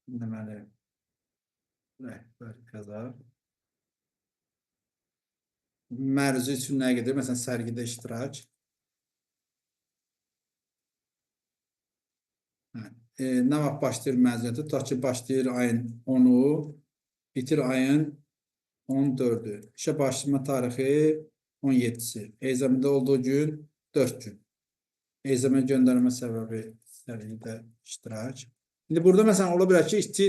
Deməli, rəhbər yazar. Mərci üçün nə gedir? Məsələn, sərgidə iştirak. Nə vaxt başlayır məzuniyyəti? Tutaq ki, başlayır ayın 10-u, bitir ayın 14-ü. İşə başlama tarixi 17-si. Ezamində olduğu gün 4 gün. Ezamə göndərmə səbəbi sərgidə iştirak. İndi burada məsələn ola bilər ki, işçi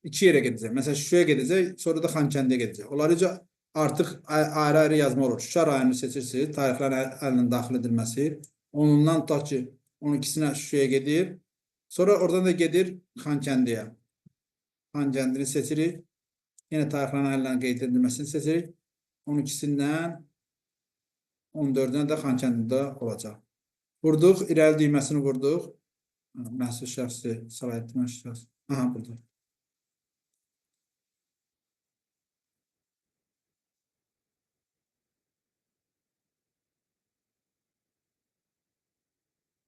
iki yerə gedəcək. Məsələn, Şuşaya gedəcək, sonra da Xankəndiyə gedəcək. Onları artıq ayrı-ayrı yazma olur. Şuşa rayonunu seçirsiniz, tarixlərin əlinin daxil edilməsi. Onundan tutaq ki, 12-sinə Şuşaya gedir. Sonra oradan da gedir Xankəndiyə. Xankəndini seçirik. Yenə tarixlərin əlinin qeyd edilməsini seçirik. 12-sindən 14-dən də Xankəndində olacaq. Vurduq, irəli düyməsini vurduq. Məhsul şəxsi, səlahiyyətli şəxs. Aha, burada.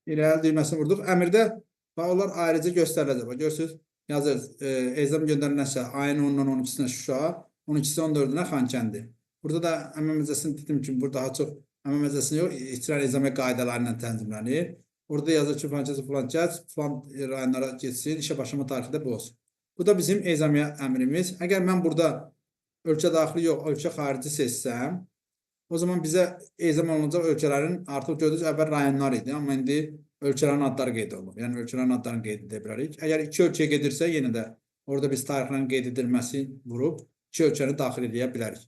İrəli düyməsini vurduq. Əmrdə onlar ayrıca göstəriləcək. Görürsünüz, yazır, ezam göndərilənsə ayın 10-dan 12-sinə Şuşa, 12-si 14-ünə Xankəndi. Burada da əmək məcəlləsini dedim ki, burada daha çox əmək məcəlləsini yox, icra ezamə qaydaları ilə tənzimlənir. Orada yazır ki, filan kəs, filan rayonlara getsin, işə başlama tarixi də bu olsun. Bu da bizim ezamiyə əmrimiz. Əgər mən burada ölkə daxili yox, ölkə xarici seçsəm, o zaman bizə ezam olunacaq ölkələrin artıq gördüyünüz əvvəl rayonlar idi, amma indi ölkələrin adları qeyd olunur. Yəni ölkələrin adlarını qeyd edə bilərik. Əgər iki ölkəyə gedirsə, yenə də orada biz tarixlərin qeyd edilməsi vurub iki ölkəni daxil edə bilərik.